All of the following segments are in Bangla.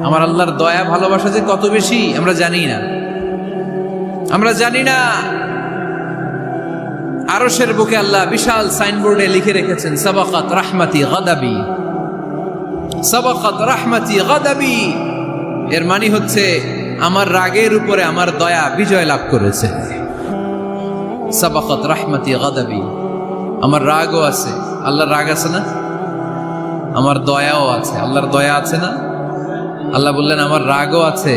আমার আল্লাহর দয়া ভালোবাসা যে কত বেশি আমরা জানি না, আমরা জানি না। আরশের বুকে আল্লাহ বিশাল সাইনবোর্ডে লিখে রেখেছেন সাবাকাত রাহমাতি গাদাবি, সাবাকাত রাহমাতি গাদাবি। এর মানে হচ্ছে আমার রাগের উপরে আমার দয়া বিজয় লাভ করেছে। সাবাকাত রাহমাতি গাদাবি, আমার রাগও আছে, আল্লাহর রাগ আছে না, আমার দয়াও আছে, আল্লাহর দয়া আছে না। আল্লাহ বললেন আমার রাগও আছে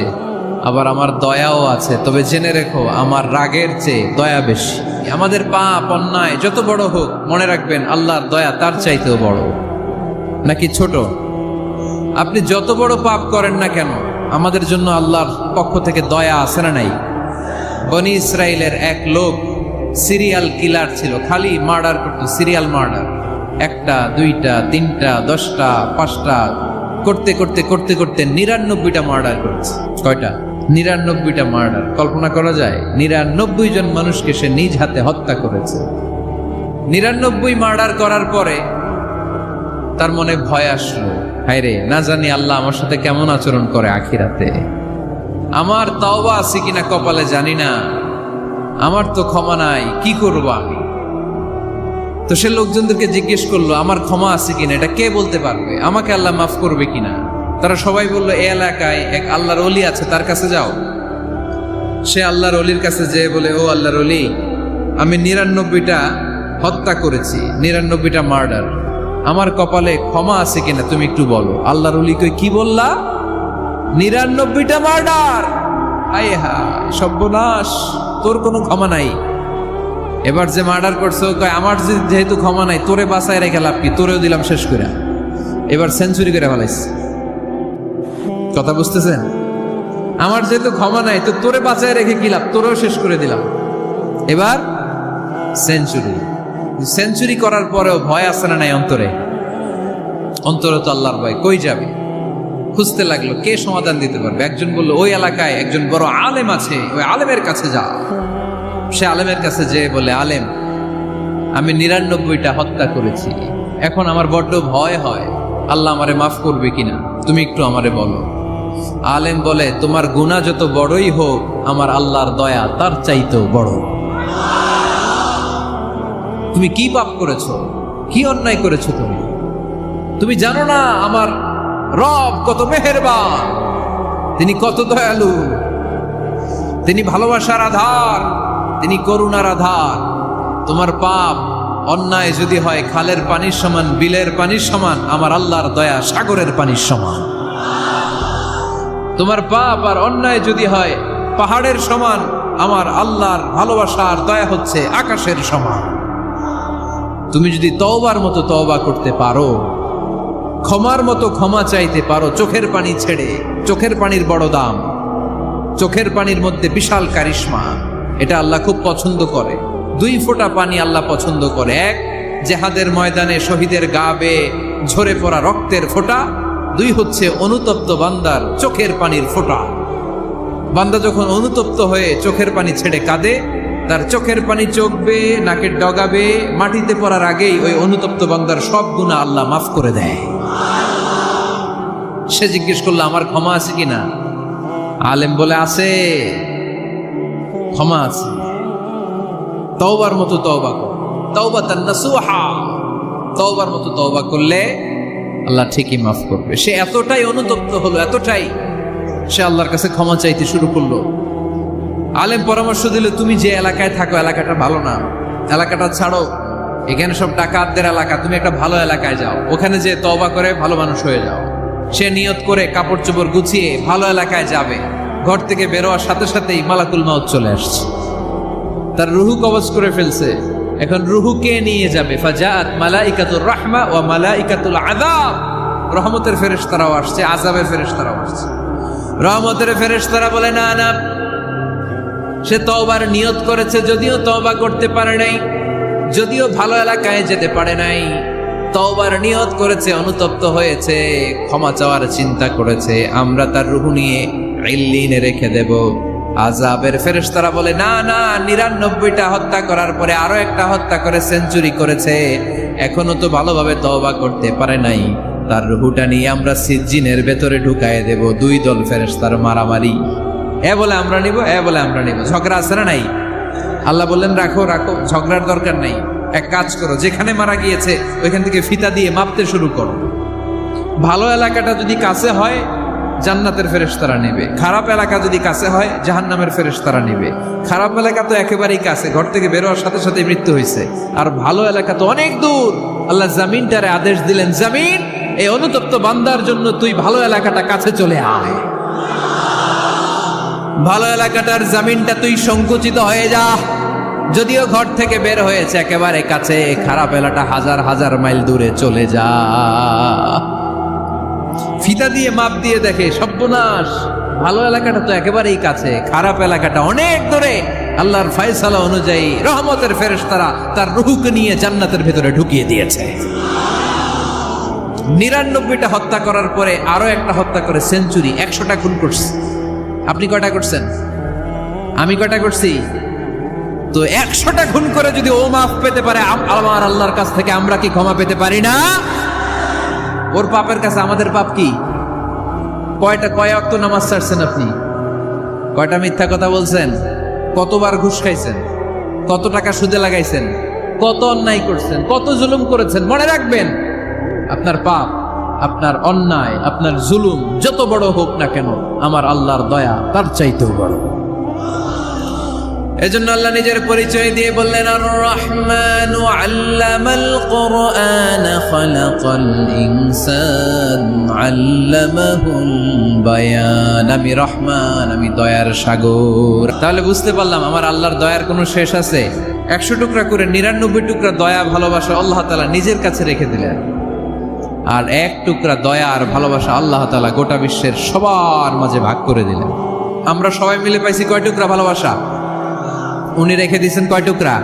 আবার আমার দয়াও আছে, তবে জেনে রেখো আমার রাগের চেয়ে দয়া বেশি। আমাদের পাপ অন্যায় যত বড় হোক মনে রাখবেন আল্লাহর দয়া তার চাইতেও বড়। নাকি ছোট? আপনি যত বড় পাপ করেন না কেন আমাদের জন্য আল্লাহর পক্ষ থেকে দয়া আছে না নাই? বনি ইসরাইলের এক লোক সিরিয়াল কিলার ছিল, খালি মার্ডার করতো, সিরিয়াল মার্ডার, একটা দুইটা তিনটা 10টা 5টা করতে করতে করতে করতে 99টা মার্ডার করেছে। কয়টা? 99টা মার্ডার। কল্পনা করা যায়? 99 জন মানুষকে সে নিজ হাতে হত্যা করেছে। 99 মার্ডার করার পরে তার মনে ভয় আসলো, হায় রে, না জানি আল্লাহ আমার সাথে কেমন আচরণ করে আখিরাতে, আমার তওবা আছে কিনা কপালে জানি না, আমার তো ক্ষমা নাই, কি করব আমি? তো সে লোকজনদেরকে জিজ্ঞেস করলো আমার ক্ষমা আছে কিনা, এটা কে বলতে পারবে, আমাকে আল্লাহ মাফ করবে কিনা? তারা সবাই বললো এই এলাকায় এক আল্লাহর ওলি আছে, তার কাছে যাও। সে আল্লাহর ওলির কাছে যেয়ে বলে, ও আল্লাহর ওলি, আমি 99টা হত্যা করেছি, 99টা মার্ডার, আমার কপালে ক্ষমা আছে কিনা তুমি একটু বলো। আল্লাহর ওলি কই, কি বললা? 99টা মার্ডার? আয় হায় সর্বনাশ, তোর কোনো ক্ষমা নাই। এবার যে মার্ডার করছো কয় আমার যেহেতু ক্ষমা নাই, তোরে বাঁচায় রেখে লাভ কি, তোরেও দিলাম শেষ করে। এবার সেঞ্চুরি করে ফেলাইছে। কথা বুঝতেছেন? আমার যেহেতু ক্ষমা নাই তো তোরে বাঁচায় রেখে কি লাভ, তোরেও শেষ করে দিলাম। এবার সেঞ্চুরি। সেঞ্চুরি করার পরেও ভয় আসে না নাই অন্তরে? অন্তরে তো আল্লাহর ভয়, কই যাবে? খুঁজতে লাগলো কে সমাধান দিতে পারবে। একজন বললো ওই এলাকায় একজন বড় আলেম আছে, ওই আলেমের কাছে যা। সে আলেমের কাছে যেয়ে বলে, আলেম, আমি 99টা হত্যা করেছি, এখন আমার বড্ড ভয় হয়, আল্লাহ আমারে মাফ করবে কিনা, তুমি একটু আমারে বলো। আলেম বলে, তোমার গুনাহ যত বড়ই হোক আমার আল্লাহর দয়া তার চাইতেও বড়। তুমি কি পাপ করেছো, কি অন্যায় করেছো তুমি? তুমি জানো না আমার রব কত মেহেরবান, তিনি কত দয়ালু, তিনি ভালোবাসার আধার, তিনি করুণার আধার। তোমার পাপ অন্যায় যদি হয় খালের পানির সমান, বিলের পানির সমান, আমার আল্লাহর দয়া সাগরের পানির সমান। তোমার পাপ আর অন্যায় যদি হয় পাহাড়ের সমান, আমার আল্লাহর ভালোবাসার দয়া হচ্ছে আকাশের সমান। তুমি যদি তওবার মতো তওবা করতে পারো, ক্ষমার মতো ক্ষমা চাইতে পারো, চোখের পানি ছেড়ে, চোখের পানির বড় দাম, চোখের পানির মধ্যে বিশাল কারিশমা, এটা আল্লাহ খুব পছন্দ করে। 2 ফোঁটা পানি আল্লাহ পছন্দ করে। এক, জেহাদের ময়দানে শহীদের গা বেয়ে ঝরে পড়া রক্তের ফোঁটা। 2 হচ্ছে অনুতপ্ত বান্দার চোখের পানির ফোঁটা। বান্দা যখন অনুতপ্ত হয়ে চোখের পানি ছেড়ে কাঁদে, তার চোখের পানি চোখ বেয়ে নাকের ডগা বেয়ে মাটিতে পড়ার আগেই ওই অনুতপ্ত বান্দার সব গুনাহ আল্লাহ মাফ করে দেয়। সে জিজ্ঞেস করলো আমার ক্ষমা আছে কিনা? আলেম বলে আছে, ক্ষমা আছে। তওবার মতো তওবা কর, তাওবাতান নাসুহা, তওবার মতো তওবা করলে আল্লাহ ঠিকই মাফ করবে। সে এতটাই অনুতপ্ত হলো, এতটাই, সে আল্লাহর কাছে ক্ষমা চাইতে শুরু করলো। আলেম পরামর্শ দিল, তুমি যে এলাকায় থাকো এলাকাটা ভালো না, এলাকাটা ছাড়ো, এখানে সব ডাকাতদের এলাকা, তুমি একটা ভালো এলাকায় যাও, ওখানে যে তওবা করে ভালো মানুষ হয়ে যাও। সে নিয়ত করে কাপড় চোপড় গুছিয়ে ভালো এলাকায় যাবে। ঘর থেকে বেরোয়ার সাথে সাথেই মালাকুল মাউত চলে আসছে, তার রুহু কবজ করে ফেলছে। এখন রুহু কে নিয়ে যাবে? ফাজাত মালাইকাতুর রাহমা ওয়া মালাইকাতুল আযাব। রহমতের ফেরেশতারাও আসছে, আযাবের ফেরেশতারাও আসছে। রহমতের ফেরেশতারা বলে না না, সে তওবার নিয়ত করেছে, যদিও তওবা করতে পারে নাই, যদিও ভালো এলাকায় যেতে পারে নাই, তওবার নিয়ত করেছে, অনুতপ্ত হয়েছে, ক্ষমা চাওয়ার চিন্তা করেছে, আমরা তার রুহু নিয়ে ইল্লিনে রেখে দেব। আযাবের ফেরেশতারা বলে না না, 99টা হত্যা করার পরে আরো একটা হত্যা করে সেঞ্চুরি করেছে, এখনো তো ভালোভাবে তওবা করতে পারে নাই, তার রুহুটা নিয়ে আমরা সিজ্জিনের ভেতরে ঢুকায় দেব। দুই দল ফেরেশতার মারামারি, এ বলে আমরা নিব, এ বলে আমরা নিব। ঝগড়া আছে না নাই? আল্লাহ বললেন রাখো রাখো, ঝগড়ার দরকার নাই। এক কাজ করো, যেখানে মারা গিয়েছে ওইখান থেকে ফিতা দিয়ে মাপতে শুরু করো। ভালো এলাকাটা যদি কাছে হয় জান্নাতের ফেরেশতারা নেবে, খারাপ এলাকা যদি কাছে হয় জাহান্নামের ফেরেশতারা নেবে। খারাপ এলাকা তো একেবারেই কাছে, ঘর থেকে বের হওয়ার সাথে সাথে মৃত্যু হয়েছে। আর ভালো এলাকা তো অনেক দূর। আল্লাহ জামিনটারে আদেশ দিলেন, জামিন এই অনুতপ্ত বান্দার জন্য তুই ভালো এলাকাটা কাছে চলে আয়। ভালো এলাকাটার জামিনটা তুই সংকুচিত হয়ে যা। যদিও ঘর থেকে বের হয়েছে একেবারে কাছে, খারাপ এলাকা হাজার হাজার মাইল দূরে চলে যা। ফিতা দিয়ে মাপ দিয়ে দেখে সর্বনাশ, ভালো এলাকাটা তো একেবারেই কাছে, খারাপ এলাকাটা অনেক দূরে। আল্লাহর ফয়সালা অনুযায়ী রহমতের ফেরেশতারা তার রূহকে নিয়ে জান্নাতের ভিতরে ঢুকিয়ে দিয়েছে। 99টা হত্যা করার পরে আরো একটা হত্যা করে সেঞ্চুরি, 100টা খুন করছে। আপনি কয়টা করছেন? আমি কয়টা করছি? তো 100টা খুন করে যদি ও মাফ পেতে পারে আমার আল্লাহর কাছ থেকে, আমরা কি ক্ষমা পেতে পারি না? ওর পাপের কাছে আমাদের পাপ কি? কয় ওয়াক্ত নামাজ ছাড়ছেন আপনি? কয়টা মিথ্যা কথা বলছেন? কতবার ঘুষ খাইছেন? কত টাকা সুদে লাগাইছেন? কত অন্যায় করছেন? কত জুলুম করেছেন? মনে রাখবেন, আপনার পাপ, আপনার অন্যায়, আপনার জুলুম যত বড় হোক না কেন, আমার আল্লাহর দয়া তার চাইতেও বড়। এজন্য আল্লাহ নিজের পরিচয় দিয়ে বললেন, আর রহমানু আল্লামাল কুরআন খালাকাল ইনসান আল্লামাহুল বায়ান। আমি রহমান, আমি দয়ার সাগর। তাহলে বুঝতে পারলাম আমার আল্লাহর দয়ার কোনো শেষ আছে? 100 টুকরা করে 99 টুকরা দয়া ভালোবাসা আল্লাহ তাআলা নিজের কাছে রেখে দিলেন, আর 1 টুকরা দয়া আর ভালোবাসা আল্লাহ তাআলা গোটা বিশ্বের সবার মাঝে ভাগ করে দিলেন। আমরা সবাই মিলে পাইছি কয় টুকরা ভালোবাসা? উনি রেখে দিয়েছেন কয় টুকরা?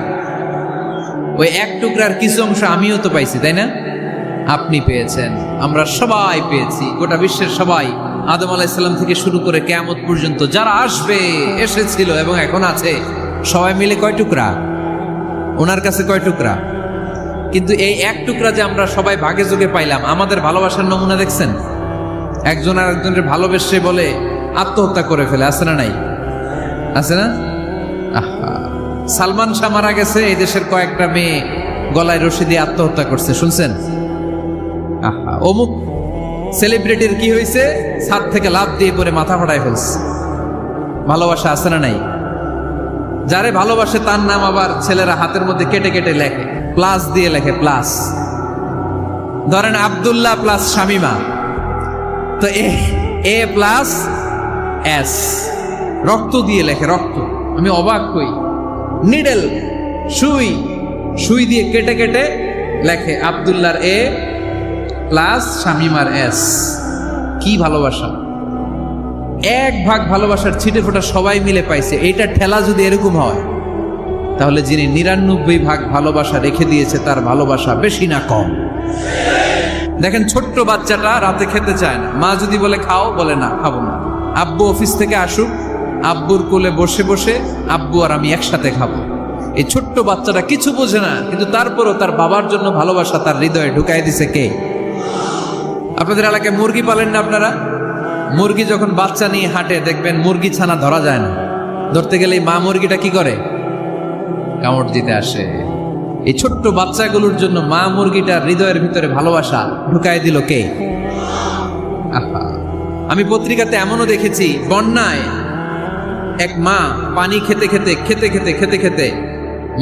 ওই 1 টুকরার কিছু অংশ আমিও তো পাইছি, তাই না? আপনি পেয়েছেন, আমরা সবাই পেয়েছি, গোটা বিশ্বের সবাই, আদম আলাইহিস সালাম থেকে শুরু করে কিয়ামত পর্যন্ত যারা আসবে, এসেছিল এবং এখন আছে, সবাই মিলে কয় টুকরা? ওনার কাছে কয় টুকরা? কিন্তু এই 1 টুকরা যে আমরা সবাই ভাগে যোগে পাইলাম, আমাদের ভালোবাসার নমুনা দেখছেন? একজন আর একজনের ভালোবেসে বলে আত্মহত্যা করে ফেলে, আছে না নাই? আছে না? সালমান শাহ মারা গেছে, এই দেশের কয়েকটা মেয়ে গলায় রশি দিয়ে আত্মহত্যা করছে, শুনছেন? অমুক সেলিব্রিটির কি হয়েছে, ছাদ থেকে লাফ দিয়ে পরে মাথা ফাটায় ফেলছে। ভালোবাসা আছে না নাই? যারে ভালোবাসে তার নাম আবার ছেলেরা হাতের মধ্যে কেটে কেটে লেখে, প্লাস দিয়ে লেখে, প্লাস। ধরেন আব্দুল্লাহ প্লাস শামিমা, তো এ প্লাস এস, রক্ত দিয়ে লেখে, রক্ত। আমি অবাক হই, নিডেল, সুই দিয়ে কেটে কেটে লেখে আব্দুল্লাহর এ প্লাস শামিমার এস। কি ভালোবাসা! 1 ভাগ ভালোবাসার ছিটে ফোটা সবাই মিলে পাইছে। এইটা ঠেলা যদি এরকম হয়, তাহলে যিনি 99 ভাগ ভালোবাসা রেখে দিয়েছে তার ভালোবাসা বেশি না কম? দেখেন, ছোট্ট বাচ্চাটা রাতে খেতে চায় না, মা যদি বলে খাও, বলে না, খাবো না। আব্বু অফিস থেকে আসুক, আব্বুর কোলে বসে বসে আব্বু আর আমি একসাথে খাবো। এই ছোট্ট বাচ্চাটা কিছু বোঝে না, কিন্তু তারপরও তার বাবার জন্য ভালোবাসা তার হৃদয়ে ঢুকাই দিছে কে? আপনাদের এলাকায় মুরগি পালেন না আপনারা? মুরগি যখন বাচ্চা নিয়ে হাঁটে, দেখবেন মুরগি ছানা ধরা যায় না, ধরতে গেলে মা মুরগিটা কি করে? কামড় দিতে আসে। এই ছোট্ট বাচ্চাগুলোর জন্য মা মুরগিটার হৃদয়ের ভিতরে ভালোবাসা ঢুকাই দিল কে? আহা, আমি পত্রিকাতে এমনও দেখেছি, বন্যায় এক মা পানি খেতে খেতে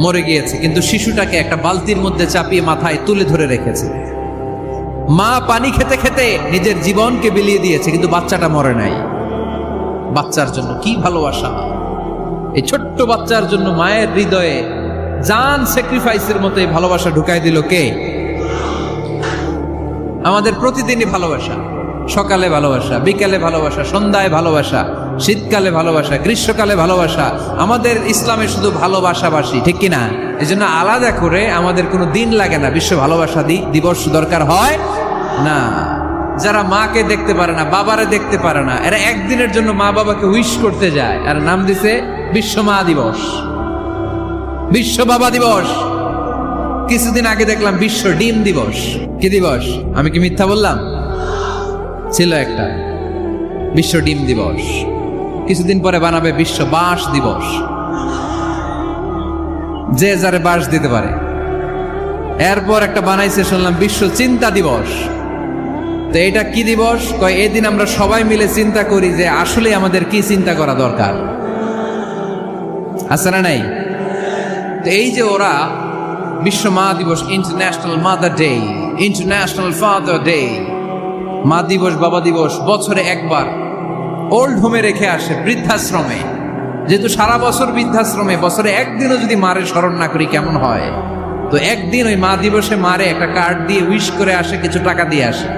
মরে গিয়েছে, কিন্তু শিশুটাকে একটা বালতির মধ্যে চাপিয়ে মাথায় তুলে ধরে রেখেছে। মা পানি খেতে খেতে নিজের জীবনকে বিলিয়ে দিয়েছে, কিন্তু বাচ্চাটা মরে নাই। বাচ্চার জন্য কি ভালোবাসা! এই ছোট্ট বাচ্চার জন্য মায়ের হৃদয়ে জান স্যাক্রিফাইসের মতো এই ভালোবাসা ঢুকাই দিল কে? আমাদের প্রতিদিনই ভালোবাসা, সকালে ভালোবাসা, বিকালে ভালোবাসা, সন্ধ্যায় ভালোবাসা, শীতকালে ভালোবাসা, গ্রীষ্মকালে ভালোবাসা। আমাদের ইসলামে শুধু ভালোবাসাবাসী, ঠিক কিনা? এই জন্য আলাদা করে আমাদের কোনো দিন লাগে না, বিশ্ব ভালোবাসা দিবস দরকার হয় না। যারা মাকে দেখতে পারে না, বাবারে দেখতে পারে না, এরা একদিনের জন্য মা বাবাকে উইশ করতে যায়, আর নাম দিছে বিশ্ব মা দিবস, বিশ্ব বাবা দিবস। কিছুদিন আগে দেখলাম বিশ্ব ডিম দিবস। কি দিবস? আমি কি মিথ্যা বললাম? ছিল একটা বিশ্ব ডিম দিবস। কিছুদিন পরে বানাবে বিশ্ব বাঁশ দিবস, যে যারে বাঁশ দিতে পারে। এরপর একটা বানাইছে শুনলাম বিশ্ব চিন্তা দিবস। তো এটা কি দিবস? কয় এই দিন আমরা সবাই মিলে চিন্তা করি যে আসলে আমাদের কি চিন্তা করা দরকার, আছে না নাই? তো এই যে ওরা বিশ্ব মা দিবস, international mother day, international father day, মা দিবস বাবা দিবস বছরে একবার ওল্ড হোমে রেখে আসে, বৃদ্ধাশ্রমে। যেহেতু সারা বছর বৃদ্ধাশ্রমে, বছরে একদিনও যদি মারে স্মরণ না করি কেমন হয়? তো একদিন ওই মা দিবসে মারে একটা কার্ড দিয়ে উইশ করে আসে, কিছু টাকা দিয়ে আসে।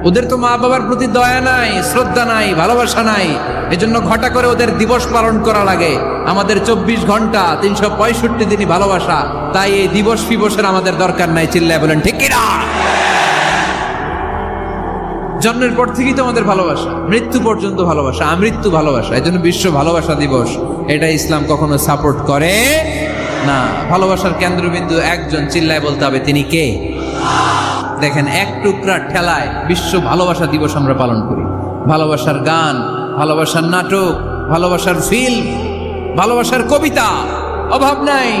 ওদের তো মা বাবার প্রতি দয়া নাই, শ্রদ্ধা নাই, ভালোবাসা নাই, এজন্য ঘটা করে ওদের দিবস পালন করা লাগে। আমাদের 24 ঘন্টা 365 দিনই ভালোবাসা, তাই এই দিবস ফিবসের আমাদের দরকার নাই। চিল্লায় বলেন ঠিক কিনা? জন্মের পর থেকেই তো আমাদের ভালোবাসা, মৃত্যু পর্যন্ত ভালোবাসা, আমৃত্যু ভালোবাসা। এই জন্য বিশ্ব ভালোবাসা দিবস, এটা ইসলাম কখনো সাপোর্ট করে না। ভালোবাসার কেন্দ্রবিন্দু একজন, চিল্লায় বলতে হবে তিনি কে? দেখেন, এক টুকরা ঠেলায় বিশ্ব ভালোবাসা দিবস আমরা পালন করি। ভালোবাসার গান, ভালোবাসার নাটক, ভালোবাসার ফিল্ম, ভালোবাসার কবিতা, অভাব নাই।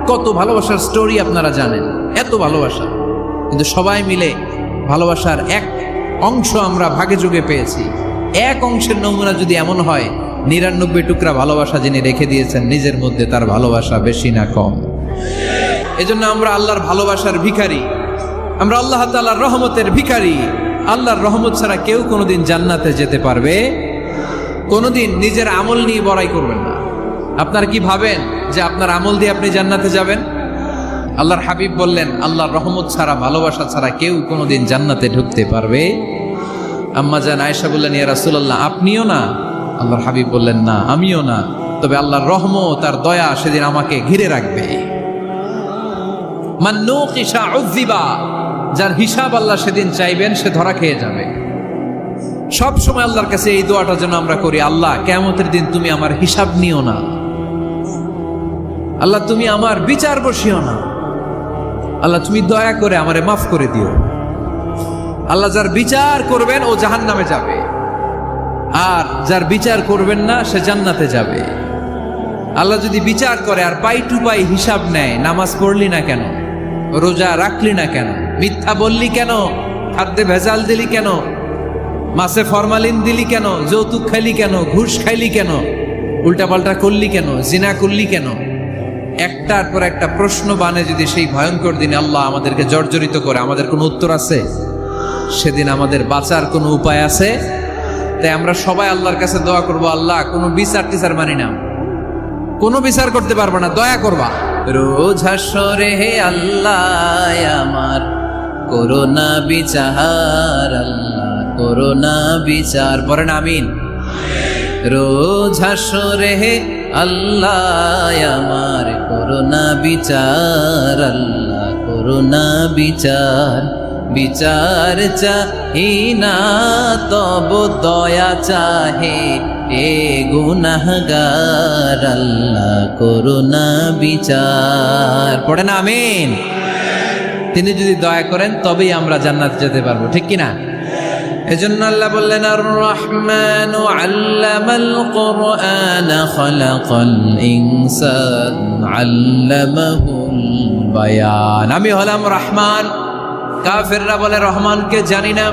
কত ভালোবাসার স্টোরি আপনারা জানেন, এত ভালোবাসা। কিন্তু সবাই মিলে ভালোবাসার এক অংশ আমরা ভাগে যোগে পেয়েছি। এক অংশের নমুনা যদি এমন হয়, 99 টুকরা ভালোবাসা যিনি রেখে দিয়েছেন নিজের মধ্যে, তার ভালোবাসা বেশি না কম? এজন্য আমরা আল্লাহর ভালোবাসার ভিখারি, আমরা আল্লাহ তাআলার রহমতের ভিখারি। আল্লাহর রহমত ছাড়া কেউ কোনোদিন জান্নাতে যেতে পারবে? কোনোদিন নিজের আমল নিয়ে বড়াই করবেন না। আপনারা কি ভাবেন যে আপনার আমল দিয়ে আপনি জান্নাতে যাবেন? আল্লাহর হাবিব বললেন, আল্লাহর রহমত ছাড়া, ভালোবাসা ছাড়া কেউ কোনোদিন জান্নাতে ঢুকতে পারবে? আম্মা জান আয়েশা বললেন, ইয়া রাসূলুল্লাহ, আপনিও না? আল্লাহর হাবিব বললেন, না, আমিও না, তবে আল্লাহর রহমত আর দয়া সেদিন আমাকে ঘিরে রাখবে। মান নুকিশা উযিবা, যার হিসাব আল্লাহ সেদিন চাইবেন সে ধরা খেয়ে যাবে। সব সময় আল্লাহর কাছে এই দোয়াটা যেন আমরা করি, আল্লাহ কিয়ামতের দিন তুমি আমার হিসাব নিও না, আল্লাহ তুমি আমার বিচার বসিও না, আল্লাহ তুমি দয়া করে আমারে মাফ করে দিও। আল্লাহ যার বিচার করবেন ও জাহান্নামে যাবে, আর যার বিচার করবেন না সে জান্নাতে যাবে। আল্লাহ যদি বিচার করে আর পাই টু পাই হিসাব নেয়, নামাজ পড়লি না কেন, রোজা রাখলি না কেন, মিথ্যা বললি কেন, খাদ্যে ভেজাল দিলি কেন, মাছে ফরমালিন দিলি কেন, যৌতুক খাইলি কেন, ঘুষ খাইলি কেন, উল্টাপাল্টা করলি কেন, জিনা করলি কেন, একটার পর একটা প্রশ্ন বানে যদি সেই ভয়ঙ্কর দিনে আল্লাহ আমাদেরকে জর্জরিত করে, আমাদের কোনো উত্তর আছে? সেদিন আমাদের বাঁচার কোনো উপায় আছে? তাই আমরা সবাই আল্লাহর কাছে দোয়া করবো, আল্লাহ কোনো বিচার টিচার মানি না, কোনো বিচার করতে পারবো না, দয়া করবা। রোজ হাসরে হে আল্লাহ আমার করোনা বিচার, আল্লাহ করোনা বিচার, পড়েন আমিন। রোজ হাসরে হে আল্লাহ আমার করোনা বিচার, আল্লাহ করোনা বিচার, বিচার চাহি না তব দয়া চাহে এ গুনাহগার, আল্লাহ করোনা বিচার, পড়েন আমিন। তিনি যদি দয়া করেন তবেই আমরা জান্নাত যেতে পারবো, ঠিক কিনা? এজন্য আল্লাহ বললেন, আর রহমানু আল্লামাল কুরআন খালাকাল ইনসান আল্লামাহুল বায়ান। আমি হলাম রহমান। কাফেররা বলে রহমানকে জানি না,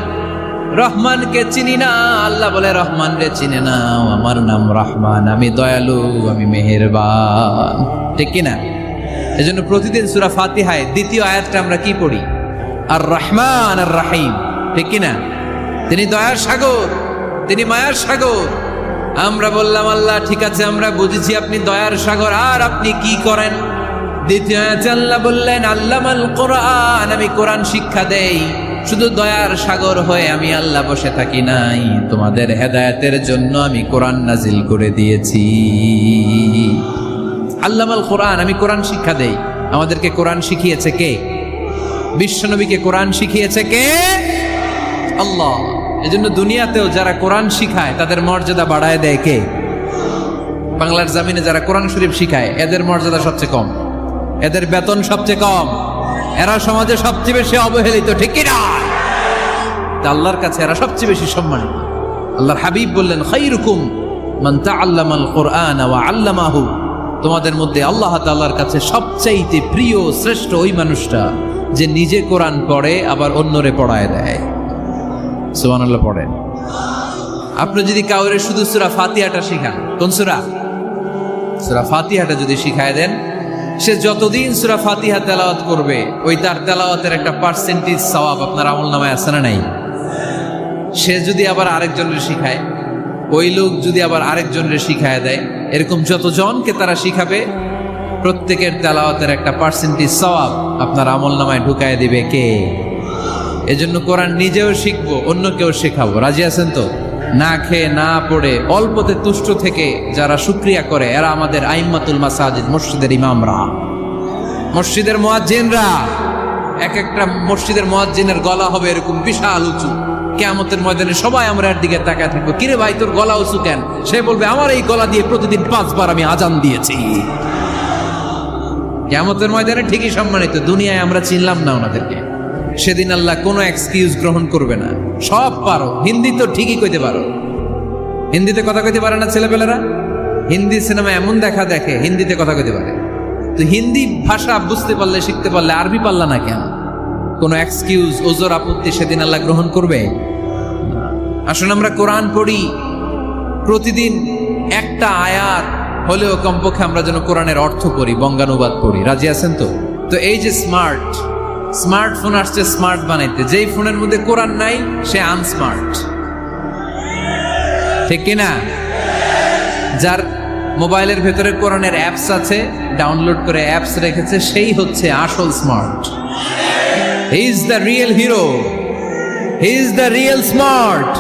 রহমানকে চিনি না। আল্লাহ বলে রহমান রে চিনে না, আমার নাম রহমান, আমি দয়ালু, আমি মেহেরবান, ঠিক কিনা? এজন্য প্রতিদিন সূরা ফাতিহায় দ্বিতীয় আয়াতটা আমরা কি পড়ি? আর রহমান আর রাহিম, ঠিক কিনা? তিনি দয়ার সাগর, তিনি মায়ার সাগর। আমরা বললাম, আল্লাহ ঠিক আছে, আমরা বুঝেছি আপনি দয়ার সাগর, আর আপনি কি করেন? দ্বিতীয় আয়াতে আল্লাহ বললেন, আল্লামাল কোরআন, আমি কোরআন শিক্ষা দেই। শুধু দয়ার সাগর হয়ে আমি আল্লাহ বসে থাকি নাই, তোমাদের হেদায়েতের জন্য আমি কোরআন নাজিল করে দিয়েছি। আল্লামাল কোরআন, আমি কোরআন শিক্ষা দেই। আমাদেরকে কোরআন শিখিয়েছে কে? বিশ্বনবীকে কোরআন শিখিয়েছে কে? আল্লাহ। এজন্য দুনিয়াতেও যারা কোরআন শিখায় তাদের মর্যাদা বাড়ায় দেয় কে? বাংলার জমিনে যারা কোরআন শরীফ শিখায় এদের মর্যাদা সবচেয়ে কম, এদের বেতন সবচেয়ে কম। এরা সমাজে সবচেয়ে বেশি অবহেলিত, ঠিক কি না? আল্লাহর কাছে এরা সবচেয়ে বেশি সম্মানিত। আল্লাহর হাবিব বললেন, খায়রুকুম মান তাআল্লামাল কুরআনা ওয়া আল্লামাহু। তোমাদের মধ্যে আল্লাহ তাআলার কাছে সবচাইতে প্রিয় শ্রেষ্ঠ ওই মানুষটা যে নিজে কোরআন পড়ে আবার অন্যরে পড়ায় দেয়। সুবহানাল্লাহ পড়েন। আপনি যদি কাউরে শুধু সূরা ফাতিহাটা শিখান, কোন সূরা? সূরা ফাতিহাটা যদি শিখায় দেন, সে যতদিন সূরা ফাতিহা তেলাওয়াত করবে ওই তার তেলাওয়াতের একটা পার্সেন্টেজ সওয়াব আপনার আমলনামায় আছে না নাই? সে যদি আবার আরেকজনের শিখায়, ওই লোক যদি আবার আরেকজনের শিখায় দেয়, এরকম যতজনকে তারা শিখাবে প্রত্যেকের তেলাওয়াতের একটা পার্সেন্টেজ সওয়াব আপনার আমলনামায় ঢুকায় দিবে কে? এজন্য কোরআন নিজেও শিখবো, অন্যকেও শেখাবো। রাজি আছেন তো? না খেয়ে না পড়ে অল্পতে তুষ্ট থেকে যারা শুকরিয়া করে এরা আমাদের আইম্মাতুল মাসাজিদ, মসজিদের ইমামরা, মসজিদের মুয়াজ্জিনরা। এক একটা মসজিদের মুয়াজ্জিনের গলা হবে এরকম বিশাল উঁচু। কিয়ামতের ময়দানে সবাই আমরা এর দিকে তাকায় থাকবো, কিরে ভাই তোর গলা উঁচু কেন? সে বলবে, আমার এই গলা দিয়ে প্রতিদিন 5 বার আমি আজান দিয়েছি। কিয়ামতের ময়দানে ঠিকই সম্মানিত, দুনিয়ায় আমরা চিনলাম না ওনাদেরকে। সেদিন আল্লাহ কোনো এক্সকিউজ গ্রহণ করবে না। সব পারো, হিন্দি তো ঠিকই কইতে পারো। হিন্দিতে কথা কইতে পারে না ছেলেপেলেরা? হিন্দি সিনেমা এমন দেখা দেখে হিন্দিতে কথা কইতে পারে। তো হিন্দি ভাষা বুঝতে পারলে, শিখতে পারলে আরবি পারলা না কেন? কোনো এক্সকিউজ, ওজর, আপত্তি সেদিন আল্লাহ গ্রহণ করবে? আসুন আমরা কোরআন পড়ি, প্রতিদিন একটা আয়াত হলেও কমপক্ষে আমরা যেন কোরআনের অর্থ পড়ি, বঙ্গানুবাদ পড়ি। রাজি আছেন তো? তো এই যে স্মার্টফোন আসছে স্মার্ট বানাইতে, যেই ফোনের মধ্যে কোরআন নাই সে আনস্মার্ট, ঠিক কিনা? যার মোবাইলের ভেতরে কোরআনের অ্যাপস আছে, ডাউনলোড করে অ্যাপস রেখেছে, সেই হচ্ছে আসল smart. He is the real hero, he is the real smart.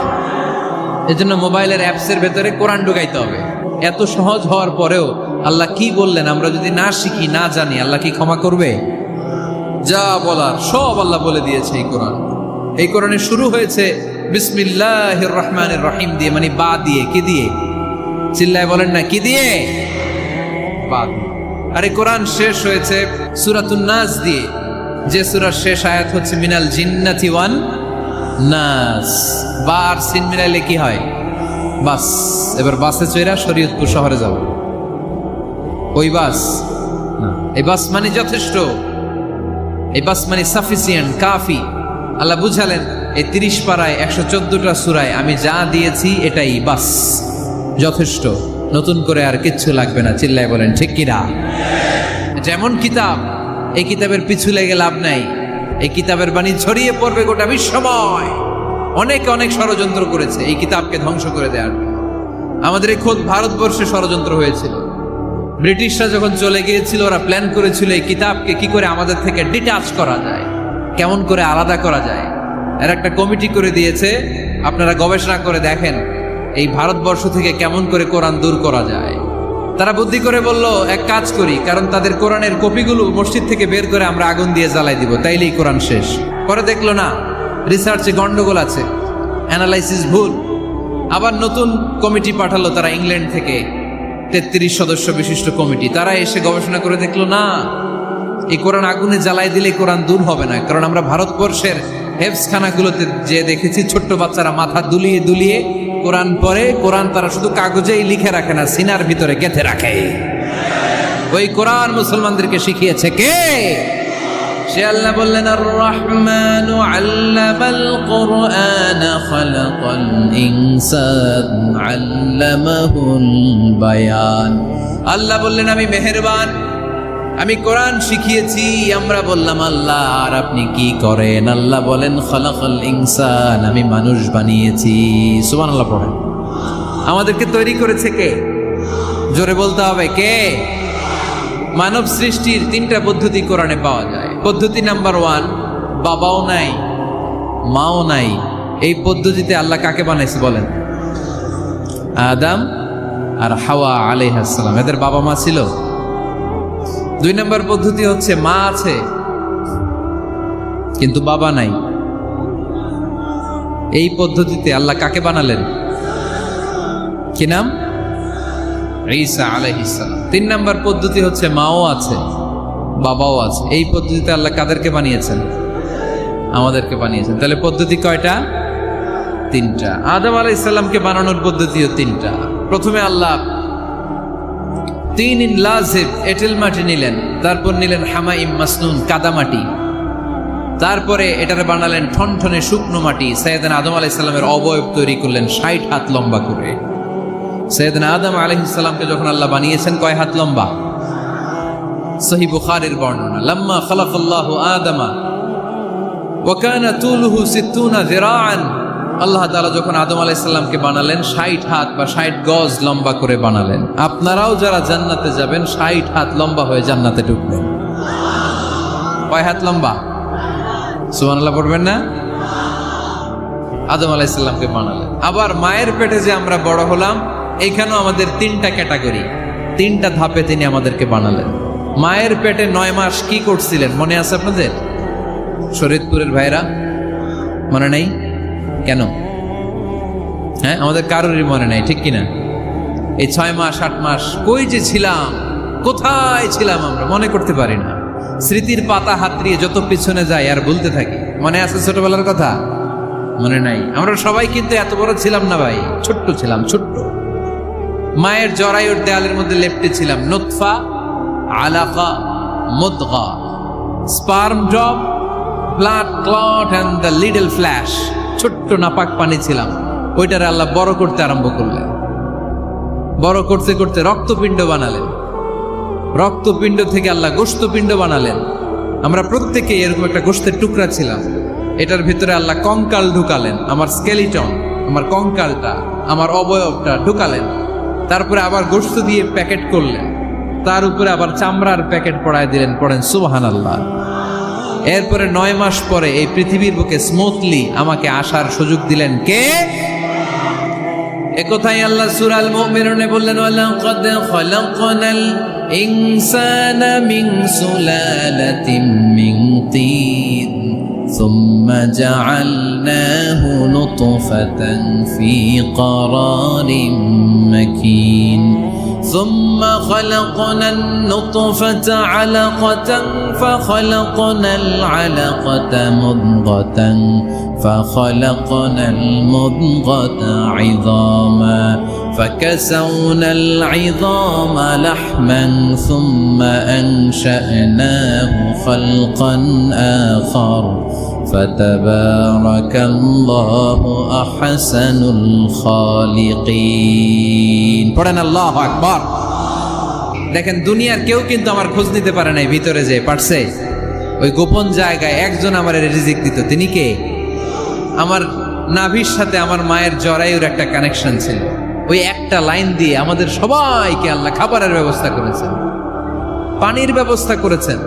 এজন্য মোবাইলের অ্যাপসের ভেতরে কোরআন ঢুকাইতে হবে। এত সহজ হওয়ার পরেও আল্লাহ কি বললেন আমরা যদি না শিখি, না জানি, আল্লাহ কি ক্ষমা করবে? যা বলার সব আল্লাহ বলে দিয়েছে এই কোরআন। এই কোরআনে শুরু হয়েছে বিসমিল্লাহির রহমানির রহিম দিয়ে, মানে বা দিয়ে। কি দিয়ে? চিল্লায় বলেন না, কি দিয়ে? বা দিয়ে। আর এই কোরআন শেষ হয়েছে সূরাতুন নাস দিয়ে, যে সূরার শেষ আয়াত হচ্ছে মিনাল জিন্নাতি ওয়ান নাস। বা আর সিন মিলাইলে কি হয়? বাস। এবার বাসে চড়া শরীয়তপুর শহরে যাব। ওই বাস না, এই বাস মানে যথেষ্ট, এই বাস মানে সাফিসিয়েন্ট, কাফি। আল্লাহ বুঝালেন এই 30 পারায় 114টা সূরায় আমি যা দিয়েছি এটাই বাস, যথেষ্ট, নতুন করে আর কিচ্ছু লাগবে না। চিল্লায় বলেন ঠিক কিনা? যেমন কিতাব, এই কিতাবের পিছু লেগে লাভ নাই। এই কিতাবের বাণী ছড়িয়ে পড়বে গোটা বিশ্বময়। অনেকে অনেক ষড়যন্ত্র করেছে এই কিতাবকে ধ্বংস করে দেওয়ার। আমাদের এই খোদ ভারতবর্ষে ষড়যন্ত্র হয়েছিল। ব্রিটিশরা যখন চলে গিয়েছিল, ওরা প্ল্যান করেছিল এই কিতাবকে কি করে আমাদের থেকে ডিটাচ করা যায়, কেমন করে আলাদা করা যায়। এর একটা কমিটি করে দিয়েছে, আপনারা গবেষণা করে দেখেন এই ভারতবর্ষ থেকে কেমন করে কোরআন দূর করা যায়। তারা বুদ্ধি করে বলল, এক কাজ করি, কারণ তাদের কোরআনের কপিগুলো মসজিদ থেকে বের করে আমরা আগুন দিয়ে জ্বালাই দিব, তাইলেই কোরআন শেষ। পরে দেখলো না, রিসার্চে গন্ডগোল আছে, অ্যানালাইসিস ভুল। আবার নতুন কমিটি পাঠালো তারা ইংল্যান্ড থেকে, 33 সদস্য বিশিষ্ট কমিটি। তারা এসে গবেষণা করে দেখলো না, এই কোরআন আগুনে জ্বালাই দিলে কোরআন দূর হবে না। কারণ আমরা ভারতবর্ষের হেফজখানাগুলোতে যে দেখেছি, ছোট্ট বাচ্চারা মাথা দুলিয়ে দুলিয়ে কোরআন পড়ে। কোরআন তারা শুধু কাগজেই লিখে রাখে না, সিনার ভিতরে গেঁথে রাখে। ওই কোরআন মুসলমানদেরকে শিখিয়েছে কে? সে আল্লাহ বললেন, আর রহমানু আল্লামাল কুরআন খালাকাল ইনসান আল্লামাহুল বায়ান। আল্লাহ বললেন আমি মেহেরবান, আমি কোরআন শিখিয়েছি। আমরা বললাম আল্লাহ আর আপনি কি করেন? আল্লাহ বলেন খালাকাল ইনসান, আমি মানুষ বানিয়েছি। সুবহানাল্লাহ পড়েন। আমাদেরকে তৈরি করেছে কে? জোরে বলতে হবে কে? মানব সৃষ্টির 3টা পদ্ধতি কোরআনে পাওয়া যায়। পদ্ধতি নাম্বার 1, বাবাও নাই মাও নাই। এই পদ্ধতিতে আল্লাহ কাকে বানাইছে বলেন? আদম আর হাওয়া আলাইহিস সালাম, এদের বাবা মা ছিল। 2 নম্বর পদ্ধতি হচ্ছে মা আছে কিন্তু বাবা নাই। এই পদ্ধতিতে আল্লাহ কাকে বানালেন? কি নাম? ঈসা আলাইহিস সালাম। 3 নম্বর পদ্ধতি হচ্ছে মাও আছে বাবাও আছে। এই পদ্ধতিতে আল্লাহ কাদেরকে বানিয়েছেন? আমাদেরকে বানিয়েছেন। তাহলে পদ্ধতি কয়টা? তিনটা। আদম আলাইহিস সালামকে বানানোর পদ্ধতিও তিনটা। প্রথমে আল্লাহ তিন লাজিব এঁটেল মাটি নিলেন, তারপর নিলেন হামাইম মাসনুন কাদামাটি, তারপরে এটারে বানালেন ঠনঠনে শুকনো মাটি। সাইয়েদনা আদম আলাইহিস সালামের অবয়ব তৈরি করলেন 60 হাত লম্বা করে। সাইয়েদনা আদম আলাইহিস সালামকে যখন আল্লাহ বানিয়েছেন কয় হাত লম্বা? সহিহ বুখারীর বর্ণনা, লাম্মা খালাকাল্লাহু আদামা ওয়া কানা তুলুহু 60 যিরাআন। আল্লাহ তাআলা যখন আদম আলাইহিস সালামকে বানালেন 60 হাত বা 60 গজ লম্বা করে বানালেন। আপনারাও যারা জান্নাতে যাবেন 60 হাত লম্বা হয়ে জান্নাতে ঢুকবেন। কয় হাত লম্বা? সুবহানাল্লাহ পড়বেন না? আদম আলাইহিস সালামকে বানালেন। আবার মায়ের পেটে যে আমরা বড় হলাম, এইখানেও আমাদের তিনটা ক্যাটাগরি, তিনটা ধাপে তিনি আমাদেরকে বানালেন। মায়ের পেটে 9 মাস কি করছিলেন মনে আছে আপনাদের? শরীয়তপুরের ভাইরা মনে নেই কেন? হ্যাঁ, আমাদের কারোরই মনে নাই, ঠিক কিনা? এই 6 মাস 8 মাস কই যে ছিলাম, কোথায় ছিলাম আমরা মনে করতে পারি না। স্মৃতির পাতা হাতড়িয়ে যত পিছনে যাই আর ভুলতে থাকি। মনে আছে ছোটবেলার কথা? মনে নাই। আমরা সবাই কিন্তু এত বড় ছিলাম না ভাই, ছোট্ট ছিলাম, ছোট্ট। মায়ের জরায়ুর দেয়ালের মধ্যে লেপ্টে ছিলাম। নুতফা, আলাকা, মুদগা, sperm drop, blood clot and the little flesh. ছোট্ট নাপাক পানি ছিলাম। ওইটারে আল্লাহ বড় করতে আরম্ভ করলেন। বড় করতে করতে রক্তপিণ্ড বানালেন। রক্তপিণ্ড থেকে আল্লাহ গোশতপিণ্ড বানালেন। আমরা প্রত্যেকে এরকম একটা গোশতের টুকরা ছিলাম। এটার ভিতরে আল্লাহ কঙ্কাল ঢুকালেন, আমার স্কেলিটন, আমার কঙ্কালটা, আমার অবয়বটা ঢুকালেন। তারপরে আবার গোশত দিয়ে প্যাকেট করলেন, তার উপরে আবার চামড়ার প্যাকেট পড়ায় দিলেন। পড়েন সুবহানাল্লাহ। এরপরে 9 মাস পরে এই পৃথিবীর বুকে স্মুথলি আমাকে আসার সুযোগ দিলেন কে? একথাই আল্লাহ সূরা আল মুমিনুনে বললেন, ওয়ালাকাদ খালাকনাল ইনসানা মিন সুলালাতিন মিন তিন সুম্মা জাআলনাহু নুতফাতান ফি ক্বারারিন মাকিন ثم خلقنا النطفة علقة فخلقنا العلقة مضغة فخلقنا المضغة عظاما فكسونا العظام لحما ثم أنشأناه خلقا آخر فتبارك الله أحسن الخالقين। পড়েন আল্লাহু আকবার। দেখেন দুনিয়ার কেউ কিন্তু আমার খোঁজ নিতে পারে নাই, ভিতরে যে পারছে ওই গোপন জায়গায় একজন আমার রিজিক দিত। তিনি কে? আমার নাভির সাথে আমার মায়ের জরায়ুর একটা কানেকশন ছিল। ওই একটা লাইন দিয়ে আমাদের সবাইকে আল্লাহ খাবারের ব্যবস্থা করেছেন, পানির ব্যবস্থা করেছেন,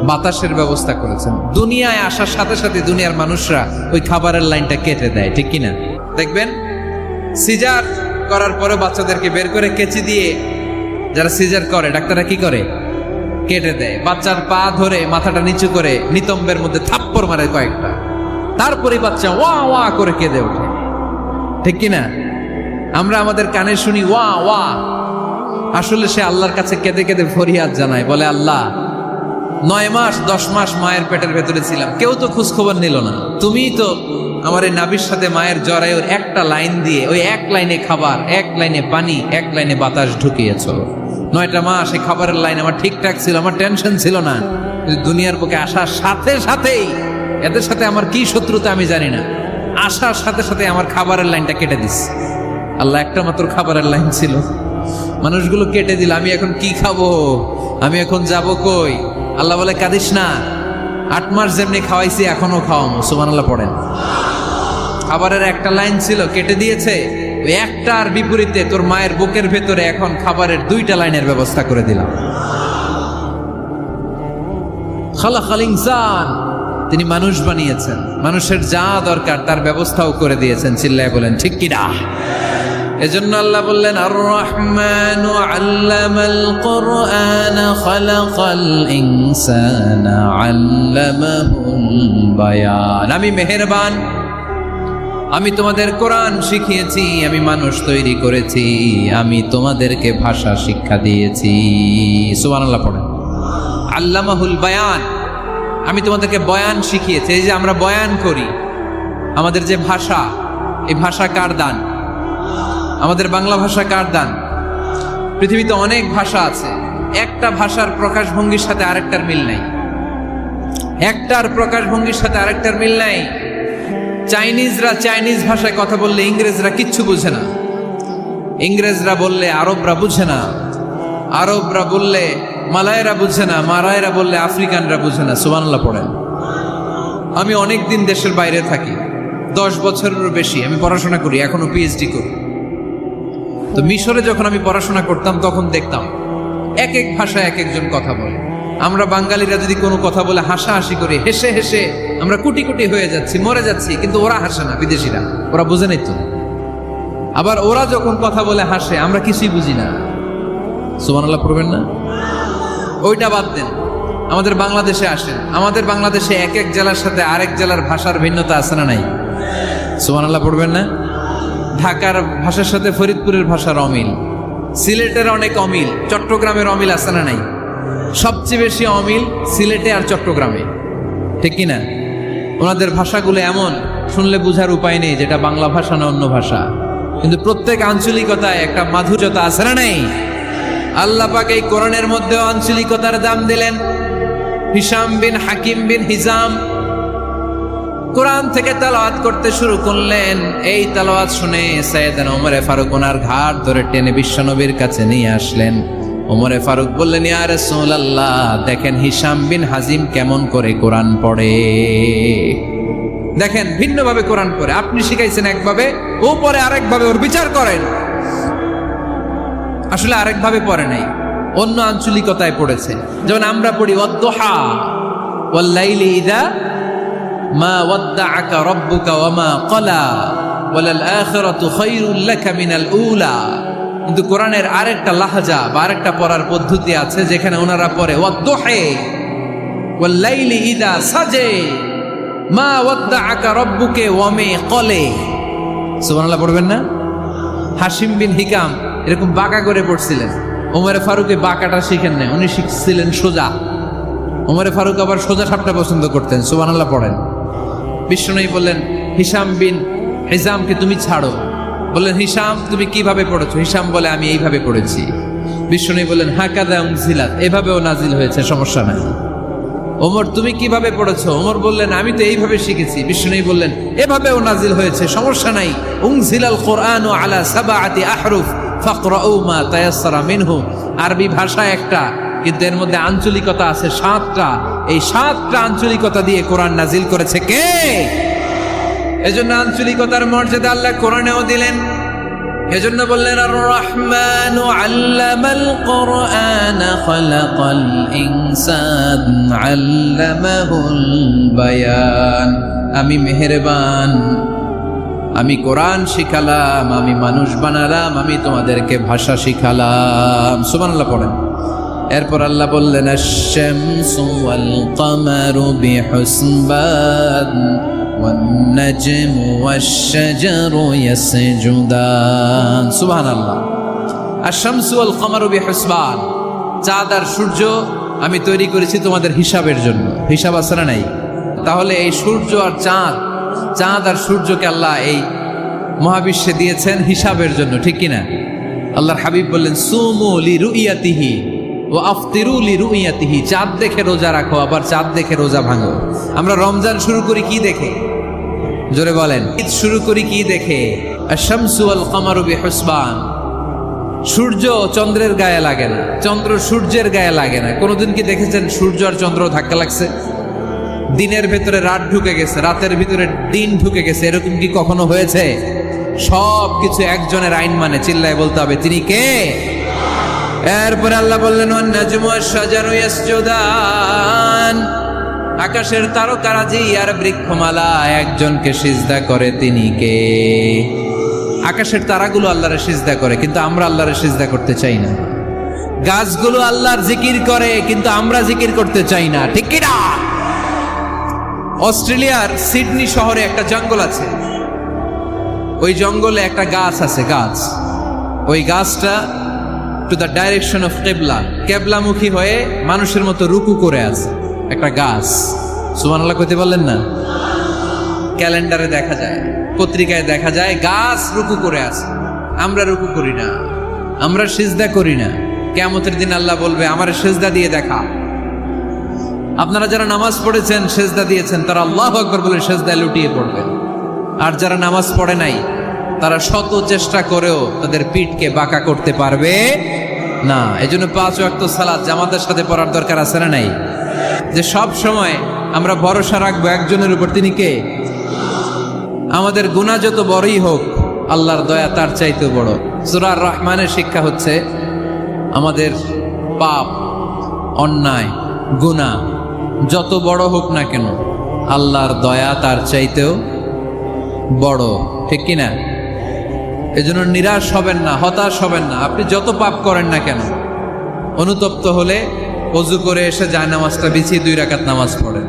বাতাসের ব্যবস্থা করেছেন। দুনিয়ায় আসার সাথে সাথে দুনিয়ার মানুষরা ওই খাবারের লাইনটা কেটে দেয়, ঠিক কিনা? দেখবেন সিজার করার পরে বাচ্চাদেরকে বের করে কেচি দিয়ে যারা সিজার করে ডাক্তাররা কি করে? কেটে দেয়। বাচ্চার পা ধরে মাথাটা নিচু করে নিতম্বের মধ্যে থাপ্পড় মারে কয়েকটা, তারপরে বাচ্চা ওয়া ওয়া করে কেঁদে ওঠে, ঠিক কিনা? আমরা আমাদের কানে শুনি ওয়া ওয়া, আসলে সে আল্লাহর কাছে কেঁদে কেঁদে ফরিয়াদ জানায়, বলে আল্লাহ 9 মাস 10 মাস মায়ের পেটের ভেতরে ছিলাম, কেউ তো খোঁজ খবর নিল না। তুমিই তো আমার এই নাভির সাথে মায়ের জরায়ুর একটা লাইন দিয়ে ওই এক লাইনে খাবার, এক লাইনে পানি, এক লাইনে বাতাস ঢুকিয়েছো। 9টা মাস এই খাবারের লাইন আমার ঠিকঠাক ছিল, আমার টেনশন ছিল না। দুনিয়ার বুকে আসার সাথে সাথেই, এদের সাথে আমার কি শত্রুতা আমি জানি না, আসার সাথে সাথে আমার খাবারের লাইনটা কেটে দিস। আল্লাহ একটা মাত্র খাবারের লাইন ছিল, মানুষগুলো কেটে দিল। আমি এখন কি খাবো? আমি এখন যাব কই? আল্লাহ বলে কাঁদিস না, 8 মাস যেমনি খাওয়াইছি এখনো খাওয়ামো। সুবহানাল্লাহ পড়েন। খাবারের একটা লাইন ছিল, কেটে দিয়েছে। ওই একটার বিপরীতে তোর মায়ের বুকের ভেতরে এখন খাবারের 2টা লাইনের ব্যবস্থা করে দিলাম। খালাকাল ইনসান, তিনি মানুষ বানিয়েছেন, মানুষের যা দরকার তার ব্যবস্থাও করে দিয়েছেন। চিল্লায় বলেন ঠিক কিনা? এজন্য আল্লাহ বললেন আর রহমানু আল্লামাল কুরআন খালাকাল ইনসানা আল্লামাহুল বায়ান। আমি মেহেরবান, আমি তোমাদের কোরআন শিখিয়েছি, আমি মানুষ তৈরি করেছি, আমি তোমাদেরকে ভাষা শিক্ষা দিয়েছি। সুবহানাল্লাহ পড়েন। আল্লামাহুল বায়ান, আমি তোমাদেরকে বয়ান শিখিয়েছি। এই যে আমরা বয়ান করি, আমাদের যে ভাষা, এই ভাষা কার দান? আমাদের বাংলা ভাষা কার দান? পৃথিবীতে অনেক ভাষা আছে, একটা ভাষার প্রকাশভঙ্গির সাথে আরেকটার মিল নাই। একটার প্রকাশভঙ্গির সাথে আরেকটার মিল নাই। চাইনিজরা চাইনিজ ভাষায় কথা বললে ইংরেজরা কিচ্ছু বুঝে না, ইংরেজরা বললে আরবরা বুঝে না, আরবরা বললে মালায়রা বুঝে না, মালায়রা বললে আফ্রিকানরা বুঝে না। সুবহানাল্লাহ পড়েন। আমি অনেক দিন দেশের বাইরে থাকি, 10 বছরেরও বেশি আমি পড়াশোনা করি, এখনো পিএইচডি করি। তো মিশরে যখন আমি পড়াশোনা করতাম তখন দেখতাম এক এক ভাষায় এক একজন কথা বলে। আমরা বাঙালিরা যদি কোনো কথা বলে হাসাহাসি করি, হেসে হেসে আমরা কুটি কুটি হয়ে যাচ্ছি, মরে যাচ্ছি, কিন্তু ওরা হাসে না, বিদেশিরা, ওরা বুঝে নাই তো। আবার ওরা যখন কথা বলে হাসে, আমরা কিছুই বুঝি না। সুবহানাল্লাহ পড়বেন না? ওইটা বাদ দেন, আমাদের বাংলাদেশে আসেন। আমাদের বাংলাদেশে এক এক জেলার সাথে আরেক জেলার ভাষার ভিন্নতা আছে না নাই? সুবহানাল্লাহ পড়বেন না? ঢাকার ভাষার সাথে ফরিদপুরের ভাষার অমিল, সিলেটের অনেক অমিল, চট্টগ্রামের অমিল আছে না নাই? সবচেয়ে বেশি অমিল সিলেটে আর চট্টগ্রামে, ঠিক কিনা? ওনাদের ভাষাগুলো এমন, শুনলে বুঝার উপায় নেই যেটা বাংলা ভাষা না অন্য ভাষা, কিন্তু প্রত্যেক আঞ্চলিকতায় একটা মাধুর্যতা আছে না নাই? আল্লাহ পাক এই কোরআনের মধ্যে আঞ্চলিকতার দাম দিলেন। হিশাম বিন হাকিম বিন হিজাম কোরআন থেকে তেলাওয়াত করতে শুরু করলেন। এই তেলাওয়াত শুনে সাইয়েদনা ওমরে ফারুক ওনার ঘাট ধরে টেনে বিশ্বনবীর কাছে নিয়ে আসলেন। ওমরে ফারুক বললেন, ইয়া রাসূলুল্লাহ, দেখেন হিশাম বিন হাজিম কেমন করে কোরআন পড়ে, দেখেন ভিন্নভাবে কোরআন পড়ে। আপনি শিখাইছেন একভাবে, ও পড়ে আরেকভাবে, ওর বিচার করেন। আসলে আরেকভাবে পড়ে নাই, অন্য আঞ্চলিকতায় পড়েছে। যেমন আমরা পড়ি ওয়াদ-দুহা ওয়াল লাইলি ইযা মা ওয়াদ্দাআকা রাব্বুকা ওয়া মা ক্বালা ওয়ালাল আখিরাতু খায়রুল লাকা মিনাল উলা। কিন্তু কোরআনের আরেকটা লাহজা বা আরেকটা পড়ার পদ্ধতি আছে, যেখানে ওনারা পড়ে ওয়াদ-দুহা ওয়াল লাইলি ইযা সাজা মা ওয়াদ্দাআকা রাব্বুকা ওয়া মা ক্বালা। সুবহানাল্লাহ পড়বেন না? হাশিম বিন হিকাম এরকম বাঁকা করে পড়ছিলেন। ওমরে ফারুকে বাঁকাটা শিখেন না, উনি শিখছিলেন সোজা। ওমরে ফারুক আবার সোজা সাপটা পছন্দ করতেন। সুবহানাল্লাহ পড়েন। বিশ্বনবী বললেন, হিশাম বিন হিজামকে তুমি ছাড়ো। বললেন, হিশাম তুমি কিভাবে পড়েছো? হিশাম বলে, আমি এইভাবে পড়েছি। বিশ্বনবী বললেন, হাকাযা উনজিলাত, এভাবেও নাজিল হয়েছে, সমস্যা নাই। ওমর তুমি কিভাবে পড়েছো? ওমর বললেন, আমি তো এইভাবে শিখেছি। বিশ্বনবী বললেন, এভাবেও নাজিল হয়েছে, সমস্যা নাই। উনজিলাল কুরআনু আলা সাবআতি আহরুফ ফাকরাউ মা তায়াসসারা মিনহু। আরবি ভাষা একটা, কিন্তু এর মধ্যে আঞ্চলিকতা আছে 7টা। এই 7টা আঞ্চলিকতা দিয়ে কোরআন নাজিল করেছে কে? এজন্য আঞ্চলিকতার মর্যাদা আল্লাহ কোরআনেও দিলেন। এজন্য বললেন, আর রহমানু আল্লামাল কোরআন খালাকাল ইনসান আল্লামাহুল বায়ান। আমি মেহেরবান, আমি কোরআন শিখালাম, আমি মানুষ বানালাম, আমি তোমাদেরকে ভাষা শিখালাম। সুবহানাল্লাহ পড়েন। এরপর আল্লাহ বললেন, আশ-শামসু ওয়াল কামারু বিহুসবান ওয়ান নাজমু ওয়াশ-শাজারু ইয়াসজুদান। সুবহানাল্লাহ। আশ-শামসু ওয়াল কামারু বিহুসবান, চাঁদ আর সূর্য আমি তৈরি করেছি তোমাদের হিসাবের জন্য। হিসাব আছে না নাই? তাহলে এই সূর্য আর চাঁদ, চাঁদ আর সূর্যকে আল্লাহ এই মহাবিশ্বে দিয়েছেন হিসাবের জন্য, ঠিক কিনা? আল্লাহর হাবিব বললেন, সুমু লিরুইয়াতিহি ওয়া আফতিরু লিরুইয়াতিহি। চাঁদ দেখে রোজা রাখো, আবার চাঁদ দেখে রোজা ভাঙো। আমরা রমজান শুরু করি কি দেখে? জোরে বলেন। ঈদ শুরু করি কি দেখে? আশ-শামসু ওয়াল কামারু বিহুসবান। সূর্য চন্দ্রের গায়ে লাগে না, চন্দ্র সূর্যের গায়ে লাগে না। কোনোদিন কি দেখেছেন সূর্য আর চন্দ্র ধাক্কা লাগছে? দিনের ভেতরে রাত ঢুকে গেছে, রাতের ভিতরে দিন ঢুকে গেছে, এরকম কি কখনো হয়েছে? সব কিছু একজনের আইন মানে, চিল্লায় বলতে হবে, তিনি কে? এরপরে আল্লাহ বললেন, ওয়ান নাজমু ওয়াশ-শাজারু ইয়াসজুদান। আকাশের তারকারাজি আর বৃক্ষমালা একজনকে সিজদা করে, তিনি কে? আকাশের তারাগুলো আল্লাহরে সিজদা করে, কিন্তু আমরা আল্লাহরে সিজদা করতে চাই না। গাছগুলো আল্লাহর জিকির করে, কিন্তু আমরা জিকির করতে চাই না, ঠিক কি না? অস্ট্রেলিয়ার সিডনি শহরে একটা জঙ্গল আছে। ওই জঙ্গলে একটা গাছ আছে, গাছ। ওই গাছটা টু দ্য ডাইরেকশন অফ কেবলা, কেবলামুখী হয়ে মানুষের মতো রুকু করে আছে একটা গাছ। সুবহানাল্লাহ কইতে বললেন না? ক্যালেন্ডারে দেখা যায়, পত্রিকায় দেখা যায় গাছ রুকু করে আছে। আমরা রুকু করি না, আমরা সিজদা করি না। কিয়ামতের দিন আল্লাহ বলবে আমারে সিজদা দিয়ে দেখা। আপনারা যারা নামাজ পড়েছেন, সিজদা দিয়েছেন, তারা আল্লাহু আকবার বলে সিজদায় লুটিয়ে পড়বেন। আর যারা নামাজ পড়ে নাই, তারা শত চেষ্টা করেও তাদের পিঠকে বাঁকা করতে পারবে না। এজন্য 5 ওয়াক্ত সালাত জামাতের সাথে পড়ার দরকার আছে না নাই? যে সব সময় আমরা ভরসা রাখবো একজনের উপর, তিনি কে? আমাদের গুনাহ যত বড়ই হোক, আল্লাহর দয়া তার চাইতেও বড়। সূরা আর রহমানের শিক্ষা হচ্ছে আমাদের পাপ, অন্যায়, গুনাহ যত বড় হোক না কেন, আল্লাহর দয়া তার চাইতেও বড়, ঠিক কিনা? এজন্য নিরাশ হবেন না, হতাশ হবেন না। আপনি যত পাপ করেন না কেন, অনুতপ্ত হলে ওযু করে এসে জায়নামাজটা বিছিয়ে 2 রাকাত নামাজ পড়েন,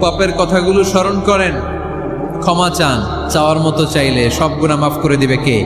পাপের কথাগুলো স্মরণ করেন, ক্ষমা চান। চাওয়ার মতো চাইলে সব গুনাহ মাফ করে দিবে কে?